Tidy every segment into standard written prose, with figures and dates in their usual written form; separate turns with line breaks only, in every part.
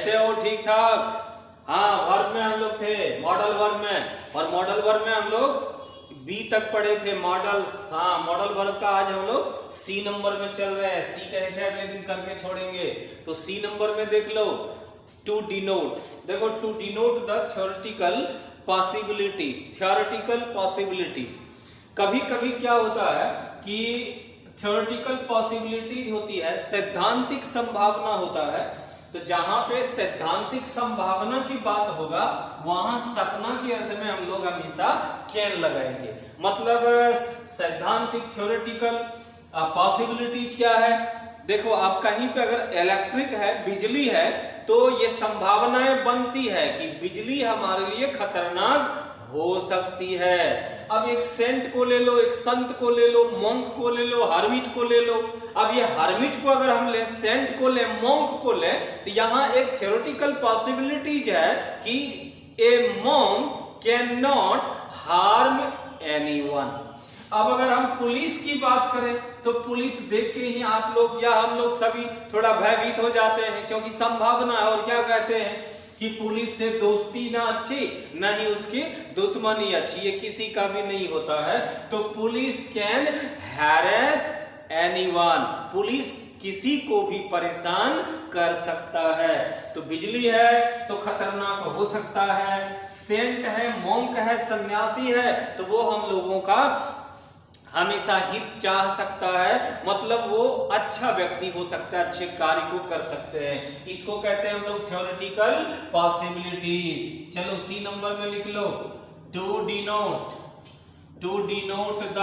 कैसे हो? ठीक ठाक। हाँ, वर्ब में हम लोग थे, मॉडल वर्ब में, और मॉडल वर्ब में हम लोग बी तक पढ़े थे, मॉडल्स। हाँ, मॉडल वर्ब का आज हम लोग सी नंबर में चल रहे हैं। सी कहे थे अगले दिन करके छोड़ेंगे, तो सी नंबर में देख लो, टू डिनोट। देखो, to denote the theoretical possibilities. Theoretical possibilities, कभी कभी क्या होता है कि थ्योरेटिकल पॉसिबिलिटीज होती है, सैद्धांतिक संभावना होता है। तो जहां पे सैद्धांतिक संभावना की बात होगा वहां सपना के अर्थ में हम लोग हमेशा कैन लगाएंगे। मतलब सैद्धांतिक थ्योरेटिकल पॉसिबिलिटीज क्या है? देखो, आप कहीं पे अगर इलेक्ट्रिक है, बिजली है, तो ये संभावनाएं बनती है कि बिजली हमारे लिए खतरनाक हो सकती है। अब एक सेंट को ले लो, एक संत को ले लो, मॉन्क को ले लो, हर्मिट को ले लो। अब ये हर्मिट को अगर हम ले, सेंट को ले, मॉन्क को ले, तो यहाँ एक थ्योरेटिकल पॉसिबिलिटीज है कि ए monk can not harm anyone. अब अगर हम पुलिस की बात करें तो पुलिस देख के ही आप लोग या हम लोग सभी थोड़ा भयभीत हो जाते हैं, क्योंकि संभावना है। और क्या कहते हैं कि पुलिस से दोस्ती ना अच्छी, ना ही उसकी दुश्मनी अच्छी, ये किसी का भी नहीं होता है। तो police can harass anyone, police किसी को भी परेशान कर सकता है। तो बिजली है तो खतरनाक हो सकता है, सेंट है, मॉन्क है, सन्यासी है, तो वो हम लोगों का हमेशा हित चाह सकता है। मतलब वो अच्छा व्यक्ति हो सकता है, अच्छे कार्य को कर सकते हैं। इसको कहते हैं हम लोग थ्योरेटिकल पॉसिबिलिटीज। चलो सी नंबर में लिख लो, to denote the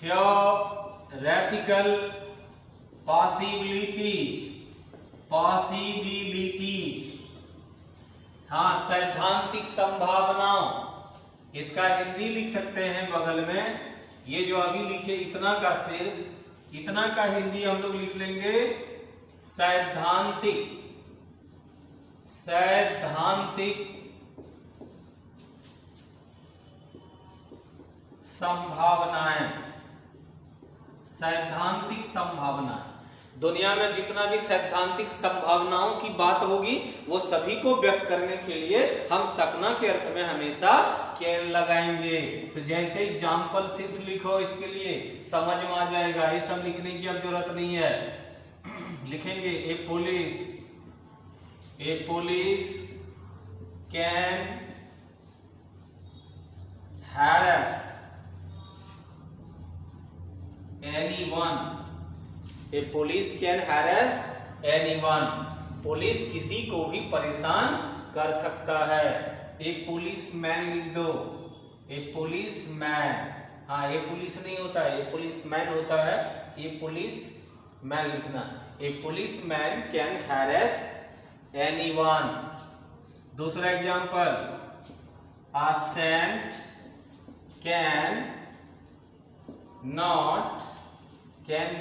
theoretical possibilities. हाँ, सैद्धांतिक संभावनाओं। इसका हिंदी लिख सकते हैं बगल में, ये जो अभी लिखे इतना का, सिर्फ इतना का हिंदी हम लोग लिख लेंगे सैद्धांतिक संभावनाएं। सैद्धांतिक संभावना, दुनिया में जितना भी सैद्धांतिक संभावनाओं की बात होगी वो सभी को व्यक्त करने के लिए हम सकना के अर्थ में हमेशा कैन लगाएंगे। तो जैसे एग्जाम्पल सिर्फ लिखो, इसके लिए समझ में आ जाएगा, ये सब लिखने की अब जरूरत नहीं है। लिखेंगे a police can harass anyone. A police can harass anyone, police किसी को भी परेशान कर सकता है। एक पुलिसमैन लिख दो, ए पुलिसमैन। हाँ, ये पुलिस नहीं होता है, ये पुलिसमैन होता है, ये पुलिसमैन लिखना। A policeman can harass anyone. दूसरा example, a saint can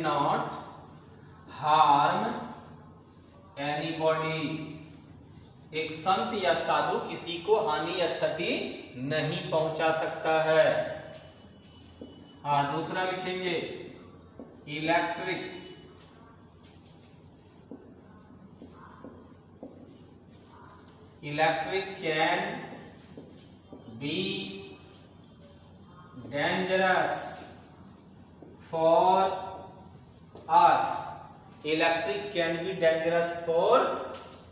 not harm anybody. एक संत या साधु किसी को हानि या क्षति नहीं पहुंचा सकता है। हाँ, दूसरा लिखेंगे electric can be dangerous for us. Electric can be dangerous for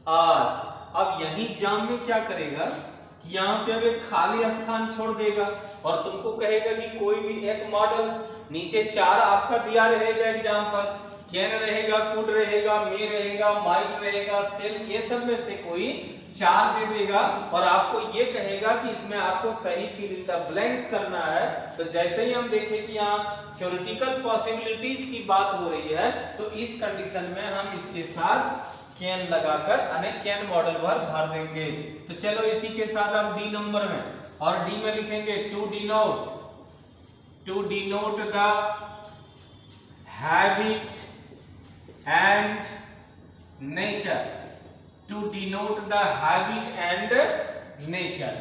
us. अब यही एग्जाम में क्या करेगा कि यहाँ पे अब एक खाली स्थान छोड़ देगा और तुमको कहेगा कि कोई भी एक मॉडल्स, नीचे 4 आपका दिया रहेगा एग्जाम पर, कैन रहेगा, कुड रहेगा, मे रहेगा, माइट रहेगा, सेल, ये सब में से कोई 4 दे देगा और आपको ये कहेगा कि इसमें आपको सही फिल इन द ब्लैंक्स करना है। तो जैसे ही हम देखें कि यहाँ थ्योरेटिकल पॉसिबिलिटीज की बात हो रही है, तो इस कंडीशन में हम इसके साथ कैन लगाकर अनेक कैन मॉडल भर देंगे। तो चलो इसी के साथ हम डी नंबर में, और डी में लिखेंगे to denote the habit and nature. To denote the habit and nature.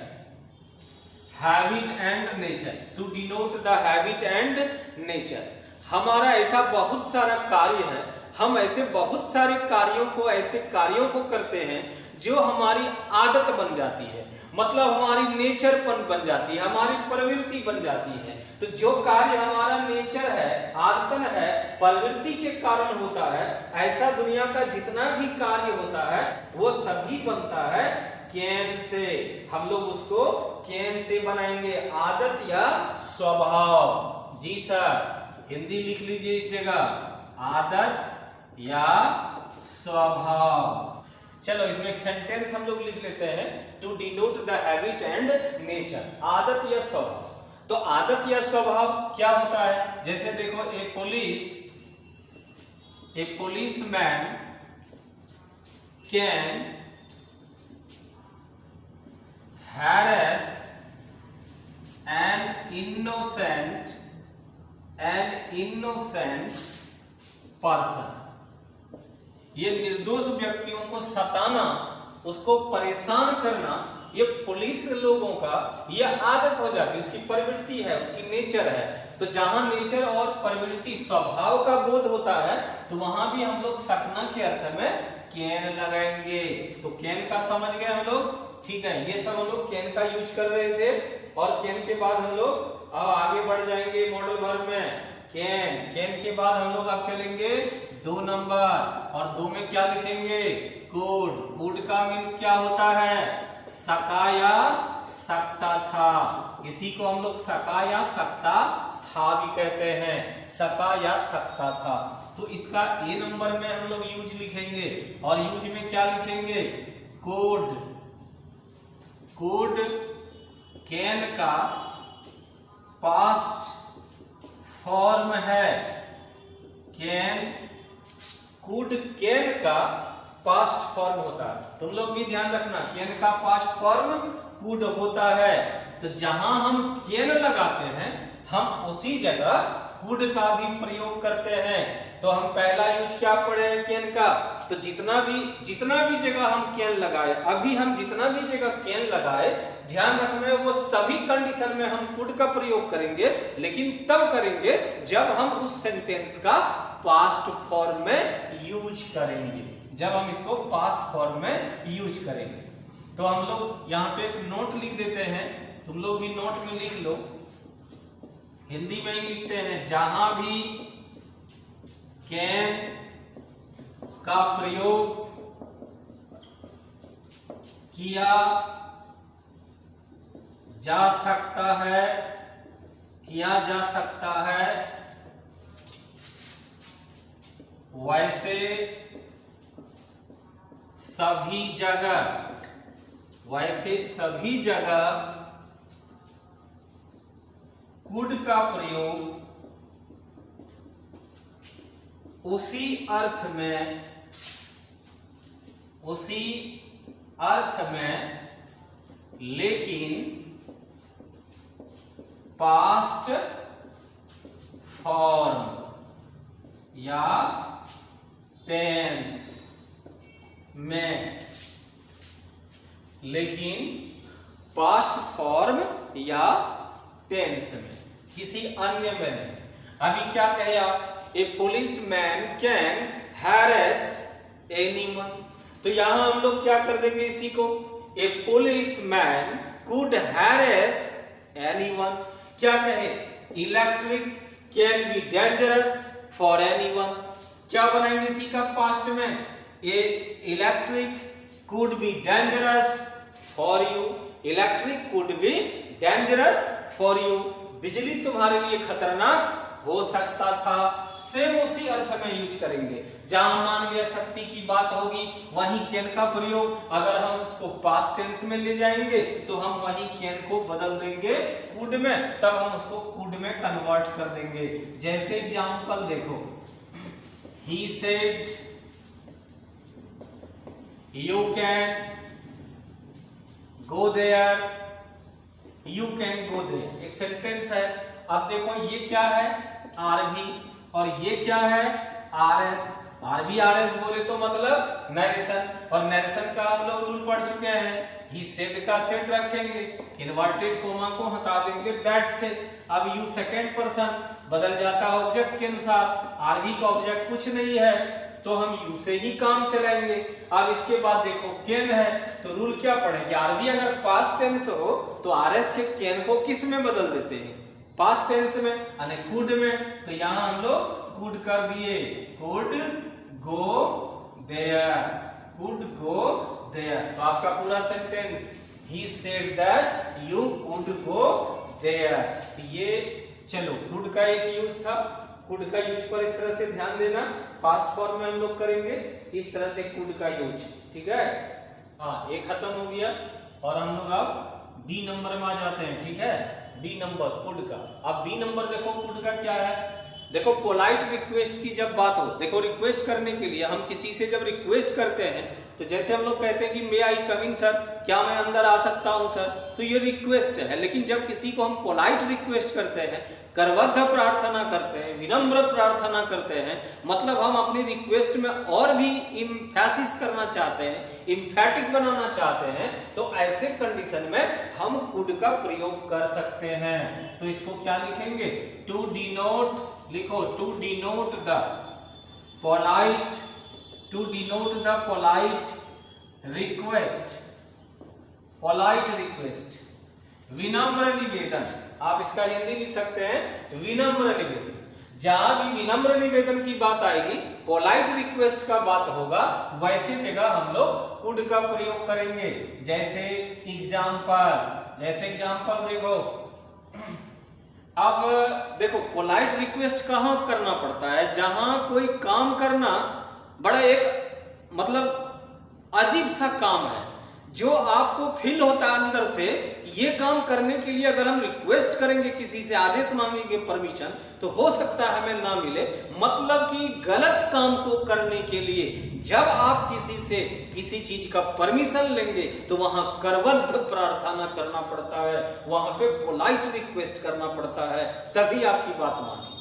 To denote the habit and nature. हमारा ऐसा बहुत सारा कार्य है, हम ऐसे बहुत सारे कार्यों को, ऐसे कार्यों को करते हैं जो हमारी आदत बन जाती है, मतलब हमारी नेचरपन बन जाती है, हमारी प्रवृत्ति बन जाती है। तो जो कार्य हमारा नेचर है, आदतन है, प्रवृत्ति के कारण होता है, ऐसा दुनिया का जितना भी कार्य होता है वो सभी बनता है कैन से। हम लोग उसको कैन से बनाएंगे, आदत या स्वभाव। जी सर, हिंदी लिख लीजिए इस जगह, आदत या स्वभाव। चलो इसमें एक सेंटेंस हम लोग लिख लेते हैं, to denote the habit and nature, आदत या स्वभाव। तो आदत या स्वभाव क्या होता है? जैसे देखो, ए policeman can harass an innocent person। ये निर्दोष व्यक्तियों को सताना, उसको परेशान करना, ये पुलिस लोगों का ये आदत हो जाती है, उसकी प्रवृत्ति है, उसकी नेचर है। तो जहां नेचर और प्रवृत्ति, स्वभाव का बोध होता है, तो वहां भी हम लोग सकना के अर्थ में कैन लगाएंगे। तो कैन का समझ गए हम लोग, ठीक है। ये सब हम लोग कैन का यूज कर रहे थे, और कैन के बाद हम लोग अब आगे बढ़ जाएंगे मॉडल वर्ब में। कैन के बाद हम लोग अब चलेंगे 2 नंबर, और 2 में क्या लिखेंगे? कुड का मीन्स क्या होता है? सका या सकता था। इसी को हम लोग सका या सकता था भी कहते हैं, सका या सकता था। तो इसका ए नंबर में हम लोग यूज लिखेंगे, और यूज में क्या लिखेंगे? कुड कैन का पास्ट फॉर्म है। कुड कैन का पास्ट फॉर्म होता है। तुम लोग भी ध्यान रखना, कैन का पास्ट फॉर्म कुड होता है। तो जहां हम कैन लगाते हैं, हम उसी जगह कुड का भी प्रयोग करते हैं। तो हम पहला यूज क्या पढ़े हैं? कैन का। तो जितना भी जगह हम कैन लगाए, अभी हम जितना भी जगह कैन लगाए, ध्यान रखना है वो सभी कंडीशन में हम कुड का प्रयोग करेंगे, लेकिन तब करेंगे जब हम उस सेंटेंस का पास्ट फॉर्म में यूज करेंगे, जब हम इसको पास्ट फॉर्म में यूज करेंगे। तो हम लोग यहाँ पे नोट लिख देते हैं, तुम लोग भी नोट में लिख लो, हिंदी में ही लिखते हैं। जहां भी कैन का प्रयोग किया जा सकता है, वैसे सभी जगह कुड का प्रयोग उसी अर्थ में लेकिन पास्ट फॉर्म या टेंस में, लेकिन पास्ट फॉर्म या टेंस में, किसी अन्य में नहीं। अभी क्या कहे आप? ए पुलिसमैन कैन हैरेस एनीवन। तो यहां हम लोग क्या कर देंगे इसी को? ए पुलिसमैन कुड हैरेस एनीवन। क्या कहे? Electric can be dangerous for anyone. क्या बनाएंगे इसी का पास्ट में? ए electric could be dangerous for you. Electric could be dangerous for you. बिजली तुम्हारे लिए खतरनाक हो सकता था। सेम उसी अर्थ में यूज करेंगे। जहां मानवीय शक्ति की बात होगी वहीं कैन का प्रयोग, अगर हम उसको पास्ट टेंस में ले जाएंगे तो हम वहीं कैन को बदल देंगे कुड में, तब हम उसको कुड में कन्वर्ट कर देंगे। जैसे एग्जांपल देखो, he said you can go there, you can go there, एक सेंटेंस है। अब देखो ये क्या है? आरवी, और ये क्या है? आरएस। आरवी आरएस बोले तो मतलब नरेशन, और नरेशन का हम लोग रूल पढ़ चुके हैं। ही सेड का सेड रखेंगे, इन्वर्टेड कोमा को हटा देंगे, दैट से। अब यू सेकंड पर्सन बदल जाता है ऑब्जेक्ट के अनुसार। आरवी का ऑब्जेक्ट कुछ नहीं है, तो हम यू से ही काम चलाएंगे। अब इसके बाद देखो कैन है, तो रूल क्या पढ़ेंगे, आरबी अगर पास्ट टेंस हो तो आरएस के कैन को किस में बदल देते हैं, पास्ट टेंस में, यानी कुड में। तो यहाँ हम लोग कुड कर दिए, could go there, could go there. तो आपका पूरा sentence, he said that you could go there. ये चलो कुड का एक यूज था, कुड का यूज पर इस तरह से ध्यान देना, पास्ट फॉर्म में हम लोग करेंगे इस तरह से कुड का यूज, ठीक है। हाँ, ये खत्म हो गया और हम लोग अब बी नंबर में आ जाते हैं, ठीक है। बी नंबर कुड का। अब बी नंबर देखो कुड का क्या है, देखो पोलाइट रिक्वेस्ट की जब बात हो, देखो रिक्वेस्ट करने के लिए हम किसी से जब रिक्वेस्ट करते हैं तो जैसे हम लोग कहते हैं कि मे आई कम इन सर, क्या मैं अंदर आ सकता हूं सर, तो ये रिक्वेस्ट है। लेकिन जब किसी को हम पोलाइट रिक्वेस्ट करते हैं, करबद्ध प्रार्थना करते हैं, विनम्र प्रार्थना करते हैं, मतलब हम अपनी रिक्वेस्ट में और भी इम्फेसिस करना चाहते हैं, इम्फेटिक बनाना चाहते हैं, तो ऐसे कंडीशन में हम कुड का प्रयोग कर सकते हैं। तो इसको क्या लिखेंगे, टू डिनोट, लिखो to denote the polite, to denote the polite request, polite request, विनम्र निवेदन। आप इसका हिंदी लिख सकते हैं विनम्र निवेदन। जहां भी विनम्र निवेदन की बात आएगी, पोलाइट रिक्वेस्ट का बात होगा, वैसे जगह हम लोग कुड का प्रयोग करेंगे। जैसे एग्जाम्पल, जैसे एग्जाम्पल देखो, अब देखो पोलाइट रिक्वेस्ट कहां करना पड़ता है, जहां कोई काम करना बड़ा एक मतलब अजीब सा काम है, जो आपको फील होता है अंदर से, ये काम करने के लिए अगर हम रिक्वेस्ट करेंगे, किसी से आदेश मांगेंगे परमिशन, तो हो सकता है हमें ना मिले। मतलब कि गलत काम को करने के लिए जब आप किसी से किसी चीज का परमिशन लेंगे तो वहां करबद्ध प्रार्थना करना पड़ता है, वहां पे पोलाइट रिक्वेस्ट करना पड़ता है, तभी आपकी बात माने।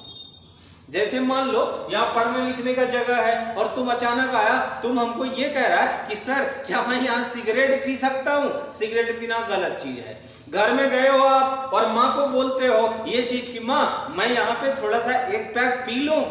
जैसे मान लो यहाँ पढ़ने लिखने का जगह है और तुम अचानक आया, तुम हमको ये कह रहा है कि सर क्या मैं यहाँ सिगरेट पी सकता हूँ, सिगरेट पीना गलत चीज है। घर में गए हो आप और माँ को बोलते हो ये चीज की, माँ मैं यहाँ पे थोड़ा सा एक पैक पी लूं,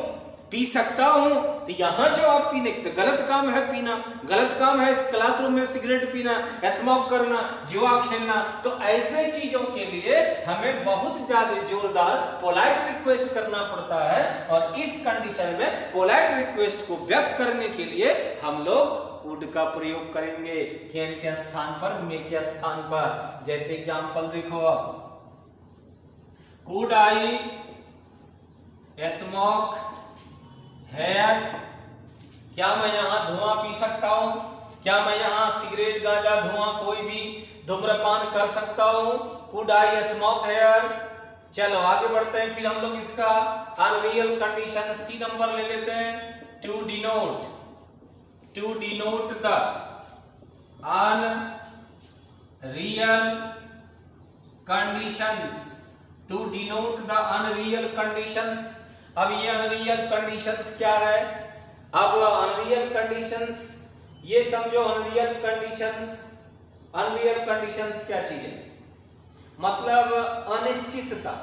पी सकता हूं, तो यहां जो आप पीने के गलत काम है, पीना गलत काम है, इस क्लासरूम में सिगरेट पीना, स्मोक करना, जुआ खेलना, तो ऐसे चीजों के लिए हमें बहुत ज्यादा जोरदार पोलाइट रिक्वेस्ट करना पड़ता है। और इस कंडीशन में पोलाइट रिक्वेस्ट को व्यक्त करने के लिए हम लोग कुड का प्रयोग करेंगे, कैन के स्थान पर, मे के स्थान पर। जैसे एग्जांपल देखो, कुड आई स्मोक हेयर, क्या मैं यहाँ धुआं पी सकता हूँ, क्या मैं यहाँ सिगरेट गांजा धुआं कोई भी धूम्रपान कर सकता हूँ, कुड आई स्मोक हेयर। चलो आगे बढ़ते हैं, फिर हम लोग इसका अनरियल कंडीशन सी नंबर ले लेते हैं, to denote, to denote the unreal conditions, to denote the unreal conditions. अब ये अनरियल कंडीशंस क्या है, अब अनरियल कंडीशंस ये समझो, अनरियल कंडीशंस, अनरियल कंडीशंस क्या चीज है, मतलब अनिश्चितता।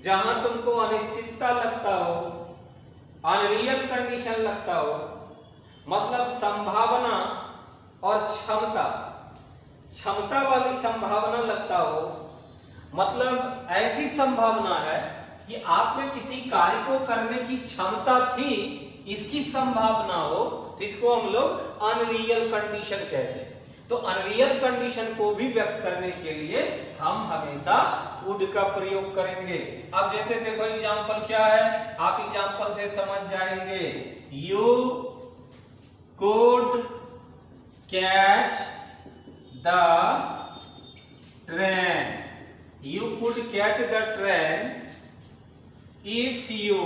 जहां तुमको अनिश्चितता लगता हो, अनरियल कंडीशन लगता हो, मतलब संभावना और क्षमता, क्षमता वाली संभावना लगता हो, मतलब ऐसी संभावना है कि आप में किसी कार्य को करने की क्षमता थी, इसकी संभावना हो, तो इसको हम लोग अनरियल कंडीशन कहते हैं। तो अनरियल कंडीशन को भी व्यक्त करने के लिए हम हमेशा कुड का प्रयोग करेंगे। अब जैसे देखो एग्जांपल क्या है, आप एग्जांपल से समझ जाएंगे, you could catch the train, you could catch the train if you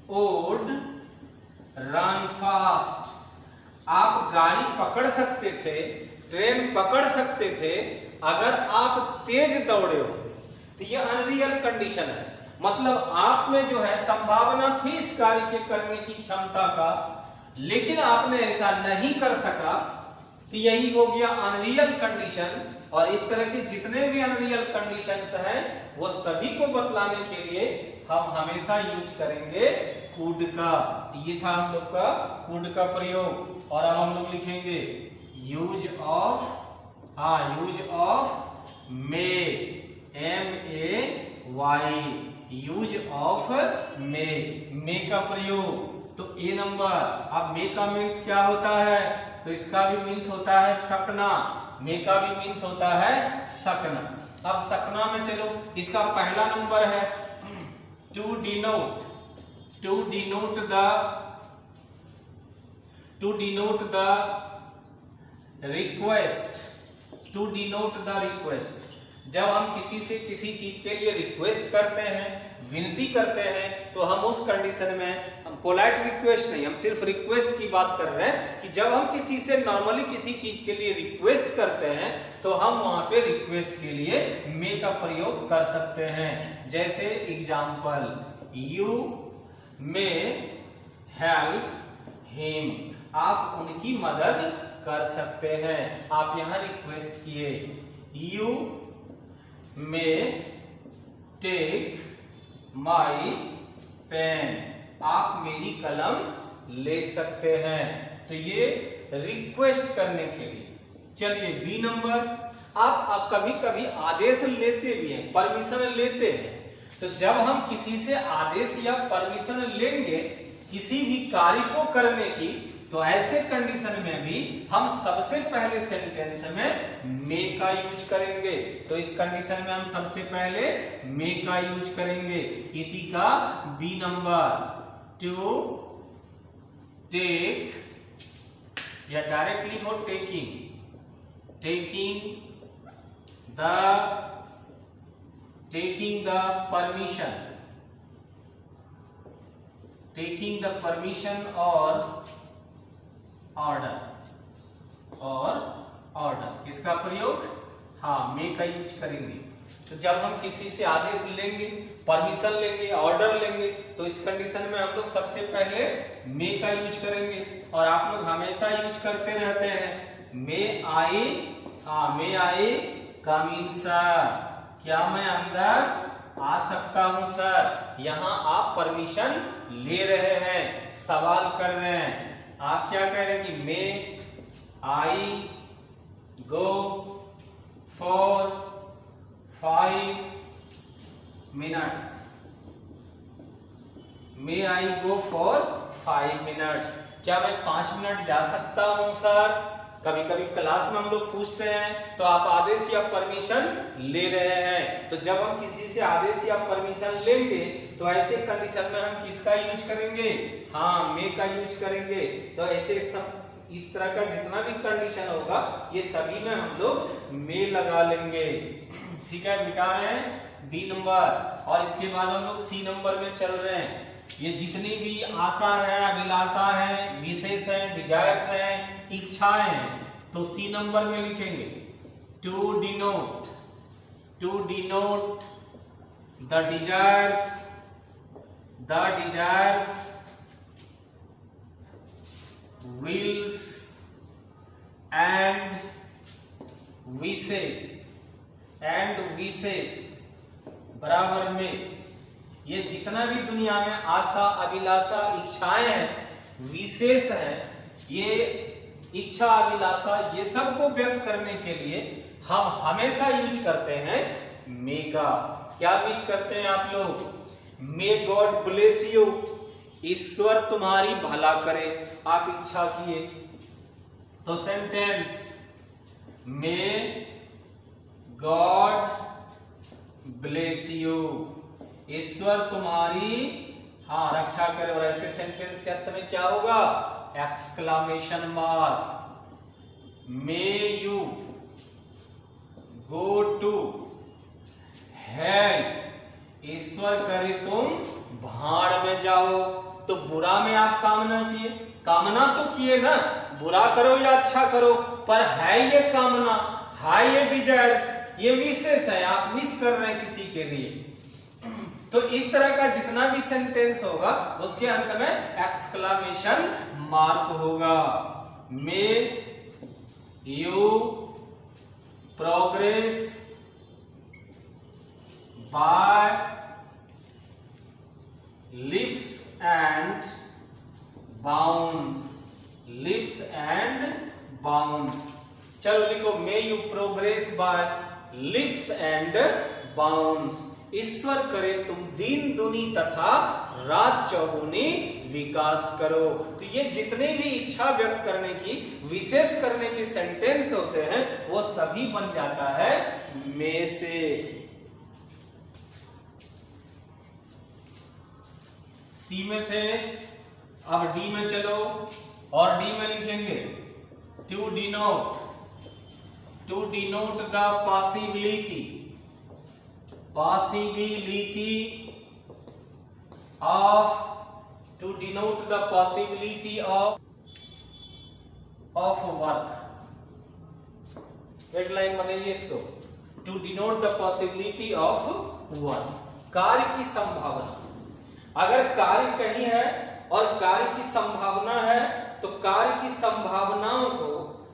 would run fast। आप गाड़ी पकड़ सकते थे, ट्रेन पकड़ सकते थे अगर आप तेज दौड़े हो। तो ये अनरियल कंडीशन है, मतलब आप में जो है संभावना थी इस कार्य के करने की क्षमता का, लेकिन आपने ऐसा नहीं कर सका, तो यही हो गया अनरियल कंडीशन। और इस तरह के जितने भी अनरियल कंडीशंस हैं वो सभी को बतलाने के लिए हम हमेशा यूज करेंगे कुड का। ये था हम लोग का कुड का प्रयोग। और अब हम लोग लिखेंगे use of May, MAY, use of May का प्रयोग। तो ए नंबर। अब मे का मीन्स क्या होता है? तो इसका भी मीन्स होता है सकना, मे का भी मीन्स होता है सकना। अब सकना में चलो, इसका पहला नंबर है टू डिनोट द रिक्वेस्ट। जब हम किसी से किसी चीज के लिए रिक्वेस्ट करते हैं, विनती करते हैं, तो हम उस कंडीशन में पोलाइट रिक्वेस्ट नहीं, हम सिर्फ रिक्वेस्ट की बात कर रहे हैं कि जब हम किसी से नॉर्मली किसी चीज के लिए रिक्वेस्ट करते हैं तो हम वहां पे रिक्वेस्ट के लिए मे का प्रयोग कर सकते हैं। जैसे example, you may help him, आप उनकी मदद कर सकते हैं। आप यहां रिक्वेस्ट किए। You may take my pen, आप मेरी कलम ले सकते हैं। तो ये रिक्वेस्ट करने के लिए। चलिए बी नंबर। आप कभी कभी आदेश लेते भी हैं, परमिशन लेते हैं। तो जब हम किसी से आदेश या परमिशन लेंगे किसी भी कार्य को करने की, तो ऐसे कंडीशन में भी हम सबसे पहले सेंटेंस में मे का यूज करेंगे। तो इस कंडीशन में हम सबसे पहले मे का यूज करेंगे। इसी का बी नंबर, टू टेक या डायरेक्टली हो टेकिंग द परमिशन और ऑर्डर इसका प्रयोग मे का यूज करेंगे। तो जब हम किसी से आदेश लेंगे, परमिशन लेंगे, ऑर्डर लेंगे, तो इस कंडीशन में हम लोग सबसे पहले मे का यूज करेंगे। और आप लोग हमेशा यूज करते रहते हैं मे आई कम इन सर, क्या मैं अंदर आ सकता हूं सर। यहां आप परमिशन ले रहे हैं, सवाल कर रहे हैं। आप क्या कह रहे हैं कि may I go for 5 minutes, may I go for 5 minutes, क्या मैं 5 मिनट जा सकता हूं सर। कभी कभी क्लास में हम लोग पूछते हैं, तो आप आदेश या परमिशन ले रहे हैं। तो जब हम किसी से आदेश या परमिशन लेंगे तो ऐसे कंडीशन में हम किसका यूज करेंगे? मे का यूज करेंगे। तो ऐसे सब इस तरह का जितना भी कंडीशन होगा ये सभी में हम लोग मे लगा लेंगे। ठीक है, मिटा रहे हैं बी नंबर। और इसके बाद हम लोग सी नंबर में चल रहे हैं। ये जितनी भी आशा है, अभिलाषा है, विशेष है, डिजायर्स है, इच्छाएं हैं, तो सी नंबर में लिखेंगे to denote the desires wills and wishes बराबर में। ये जितना भी दुनिया में आशा, अभिलाषा, इच्छाएं हैं, विशेष हैं, ये इच्छा, अभिलाषा, ये सब को व्यक्त करने के लिए हम हमेशा यूज करते हैं मे का। क्या यूज करते हैं आप लोग? मे गॉड ब्लेस यू, ईश्वर तुम्हारी भला करे। आप इच्छा किए तो sentence may God bless you, ईश्वर तुम्हारी रक्षा करे। और ऐसे सेंटेंस के अंत में क्या होगा? Exclamation mark. May you go to hell, ईश्वर करे तुम भाड़ में जाओ। तो बुरा में आप कामना तो किए ना, बुरा करो या अच्छा करो, पर है ये कामना, है ये डिजायर्स, ये विशेष है, आप विश कर रहे हैं किसी के लिए। तो इस तरह का जितना भी सेंटेंस होगा उसके अंत में एक्सक्लामेशन मार्क होगा। May you progress by leaps and bounds, leaps and bounds. चलो लिखो, may you progress by leaps and bounds. ईश्वर करे तुम दिन दुनी तथा रात चौगुनी विकास करो। तो ये जितने भी इच्छा व्यक्त करने की, विशेष करने के सेंटेंस होते हैं वो सभी बन जाता है मे से। सी में थे, अब डी में चलो, और डी में लिखेंगे to denote the possibility of, to denote the possibility of work। एक लाइन बनेगी इसको, to denote the possibility of work, कार्य की संभावना। अगर कार्य कहीं है और कार्य की संभावना है तो कार्य की संभावनाओं को,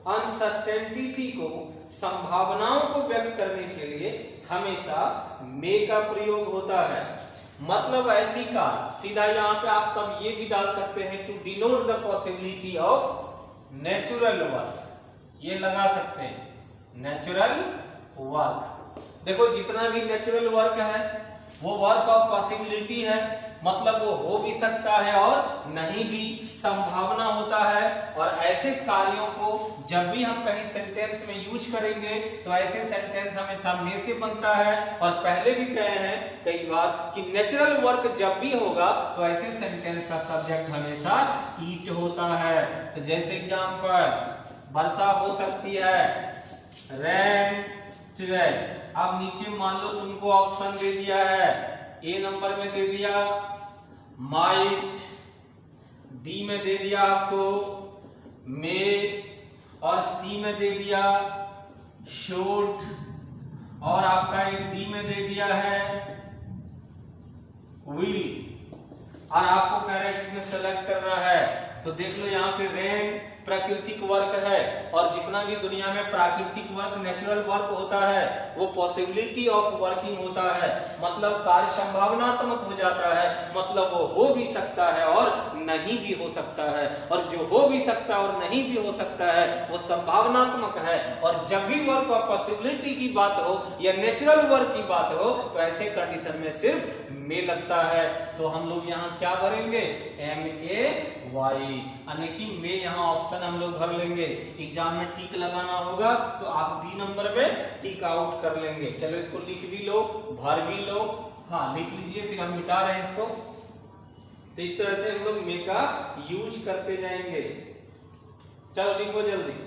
अनसर्टेनिटी को, संभावनाओं को व्यक्त करने के लिए हमेशा मे का प्रयोग होता है। मतलब ऐसी कार्य, सीधा यहाँ पे आप तब ये भी डाल सकते हैं to denote the possibility of natural work, ये लगा सकते हैं नेचुरल वर्क। देखो जितना भी नेचुरल वर्क है वो वर्क ऑफ पॉसिबिलिटी है, मतलब वो हो भी सकता है और नहीं भी, संभावना होता है। और ऐसे कार्यों को जब भी हम कहीं सेंटेंस में यूज करेंगे तो ऐसे सेंटेंस हमेशा में से बनता है। और पहले भी कहे हैं कई बार कि नेचुरल वर्क जब भी होगा तो ऐसे सेंटेंस का सब्जेक्ट हमेशा ईट होता है। तो जैसे एग्जांपल, वर्षा हो सकती है, रेन टुडे। अब नीचे मान लो तुमको ऑप्शन दे दिया है, ए नंबर में दे दिया माइट, बी में दे दिया आपको मे, और सी में दे दिया शुड, और आपका एक डी में दे दिया है विल। और आपको कह रहे हैं इसमें सेलेक्ट करना है। तो देख लो यहाँ पे रेन प्राकृतिक वर्क है, और जितना भी दुनिया में प्राकृतिक वर्क, नेचुरल वर्क होता है वो पॉसिबिलिटी ऑफ वर्किंग होता है। मतलब कार्य संभावनात्मक हो जाता है, मतलब वो हो भी सकता है और नहीं भी हो सकता है। और जो हो भी सकता है और नहीं भी हो सकता है वो संभावनात्मक है। और जब भी वर्क ऑफ पॉसिबिलिटी की बात हो या नेचुरल वर्क की बात हो तो ऐसे कंडीशन में सिर्फ मे लगता है। तो हम लोग यहाँ क्या भरेंगे, MAY, यानी कि मे यहाँ ऑप्शन हम लोग भर लेंगे। एग्जाम में टिक लगाना होगा तो आप बी नंबर में टिक आउट कर लेंगे। चलो इसको लिख भी लो, भर भी लो, हाँ लिख लीजिए, फिर हम मिटा रहे हैं इसको। तो इस तरह से हम लोग मे का यूज करते जाएंगे। चलो लिखो जल्दी।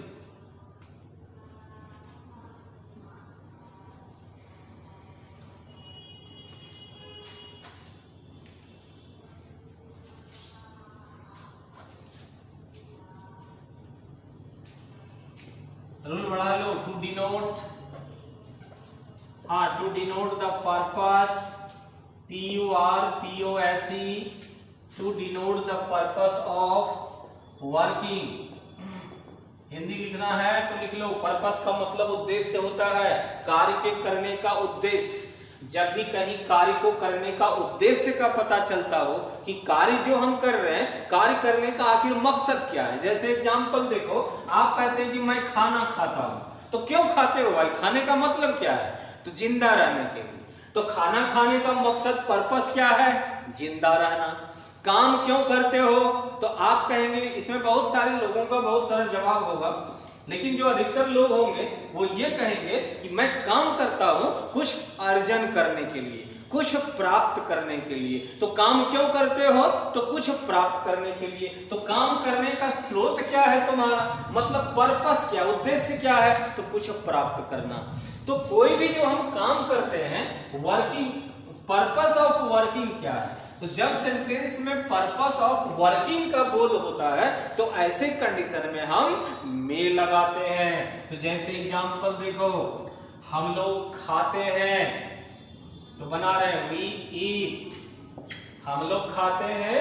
रूल बढ़ा लो, टू डिनोट, हाँ to denote the purpose, PURPOSE, to denote the purpose of working. Hindi लिखना है तो लिख लो, पर्पस का मतलब उद्देश्य होता है, कार्य के करने का उद्देश्य। जब भी कहीं कार्य को करने का उद्देश्य का पता चलता हो कि कार्य जो हम कर रहे हैं, कार्य करने का आखिर मकसद क्या है। जैसे एग्जांपल देखो, आप कहते हैं कि मैं खाना खाता हूं, तो क्यों खाते हो भाई, खाने का मतलब क्या है, तो जिंदा रहने के लिए। तो खाना खाने का मकसद, पर्पस क्या है, जिंदा रहना। काम क्यों करते हो, तो आप कहेंगे, इसमें बहुत सारे लोगों का बहुत सारा जवाब होगा, लेकिन जो अधिकतर लोग होंगे वो ये कहेंगे कि मैं काम करता हूं कुछ अर्जन करने के लिए, कुछ प्राप्त करने के लिए। तो काम क्यों करते हो, तो कुछ प्राप्त करने के लिए। तो काम करने का स्रोत क्या है तुम्हारा, मतलब पर्पस क्या, उद्देश्य क्या है, तो कुछ प्राप्त करना। तो कोई भी जो हम काम करते हैं, वर्किंग, पर्पस ऑफ वर्किंग क्या है, तो जब सेंटेंस में पर्पस ऑफ वर्किंग का बोध होता है तो ऐसे कंडीशन में हम मे लगाते हैं। तो जैसे एग्जांपल देखो, हम लोग खाते हैं तो बना रहे हैं वी ईट, हम लोग खाते हैं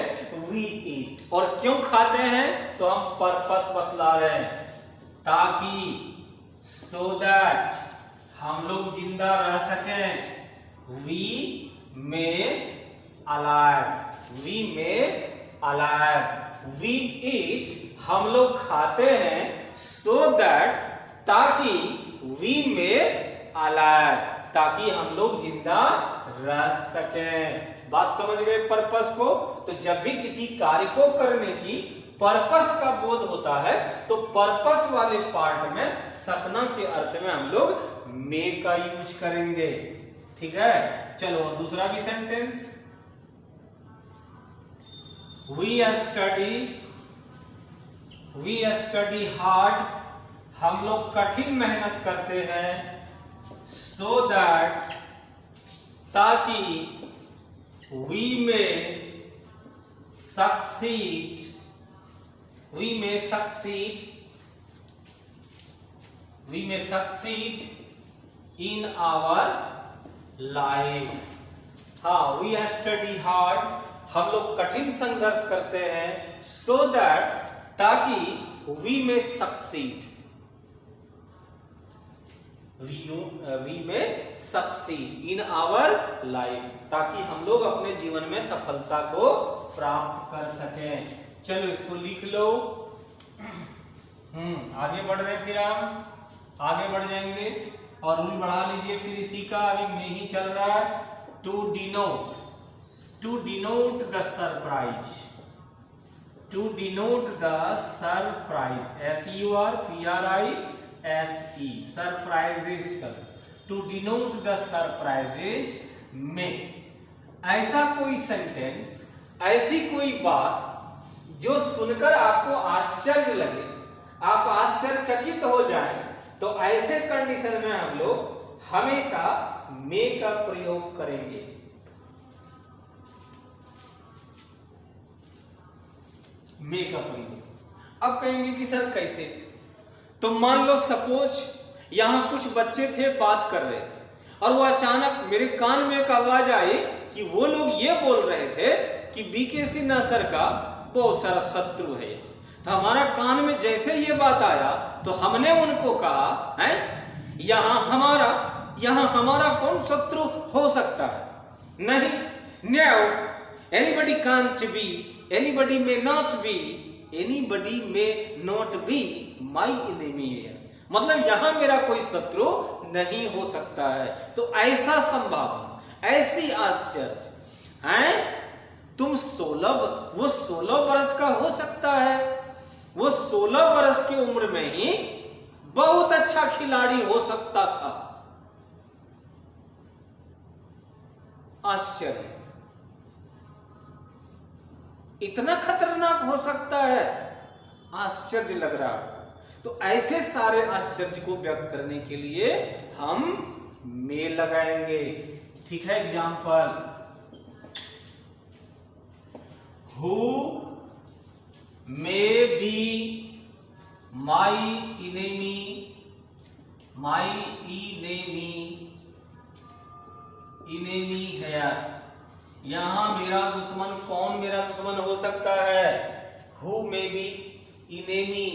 वी ईट। और क्यों खाते हैं, तो हम पर्पस बतला रहे हैं, ताकि, सो दैट, हम लोग जिंदा रह सकें। We may alive, we may alive. We eat, हम लोग खाते हैं, सो दैट, ताकि, वी मे अलाइव, ताकि हम लोग जिंदा रह सकें। बात समझ गए पर्पस को? तो जब भी किसी कार्य को करने की पर्पस का बोध होता है तो पर्पस वाले पार्ट में सपना के अर्थ में हम लोग मे का यूज करेंगे। ठीक है, चलो और दूसरा भी सेंटेंस। वी स्टडी हार्ड, हम लोग कठिन मेहनत करते हैं, सो दैट, ताकि, वी में सक्सीड, वी में सक्सीड इन आवर लाइफ। हाँ, वी स्टडी हार्ड, हम लोग कठिन संघर्ष करते हैं, सो दैट, ताकि, वी में सक्सीड, वी में सक्सीड इन आवर लाइफ, ताकि हम लोग अपने जीवन में सफलता को प्राप्त कर सकें। चलो इसको लिख लो। आगे बढ़ रहे, फिर हम आगे बढ़ जाएंगे और रूल बढ़ा लीजिए फिर इसी का, अभी में ही चल रहा है। To denote the surprise, to denote the surprise, SURPRISE, surprises, to denote the surprises में, ऐसा कोई सेंटेंस, ऐसी कोई बात जो सुनकर आपको आश्चर्य लगे, आप आश्चर्यचकित हो जाएं, तो ऐसे कंडीशन में हम लोग हमेशा मे का प्रयोग करेंगे। मे का प्रयोग। अब कहेंगे कि सर कैसे? तो मान लो सपोज यहां कुछ बच्चे थे, बात कर रहे थे और वो अचानक मेरे कान में एक आवाज आई कि वो लोग ये बोल रहे थे कि बीके सिन्हा सर का बहुत सारा शत्रु है। तो हमारा कान में जैसे ये बात आया तो हमने उनको कहा है यहां हमारा कौन शत्रु हो सकता है? नहीं, no, anybody can't be, anybody may not be, anybody may not be my enemy here, मतलब यहां मेरा कोई शत्रु नहीं हो सकता है। तो ऐसा संभावना, ऐसी आश्चर्य है, तुम 16 वर्ष का हो सकता है, वो 16 वर्ष की उम्र में ही बहुत अच्छा खिलाड़ी हो सकता था। आश्चर्य, इतना खतरनाक हो सकता है, आश्चर्य लग रहा है। तो ऐसे सारे आश्चर्य को व्यक्त करने के लिए हम मे लगाएंगे। ठीक है, example, who may be my enemy, enemy है। यहां मेरा दुश्मन, कौन मेरा दुश्मन हो सकता है? Who may be enemy,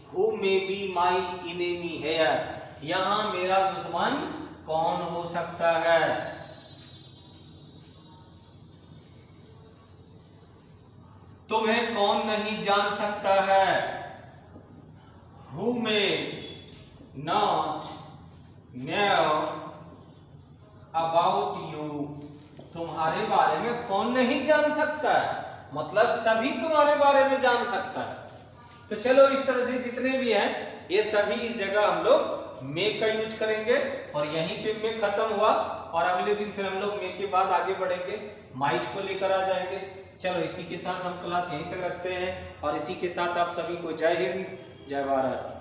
who may be my enemy है। यहां मेरा दुश्मन कौन हो सकता है? तुम्हें कौन नहीं जान सकता है? Who may not know about you, तुम्हारे बारे में कौन नहीं जान सकता है, मतलब सभी तुम्हारे बारे में जान सकता है। तो चलो इस तरह से जितने भी हैं ये सभी इस जगह हम लोग मे का यूज करेंगे और यहीं पे मे खत्म हुआ और अगले दिन फिर हम लोग मे के बाद आगे बढ़ेंगे, माइट को लेकर आ जाएंगे। चलो इसी के साथ हम क्लास यहीं तक रखते हैं और इसी के साथ आप सभी को जय हिंद, जय भारत।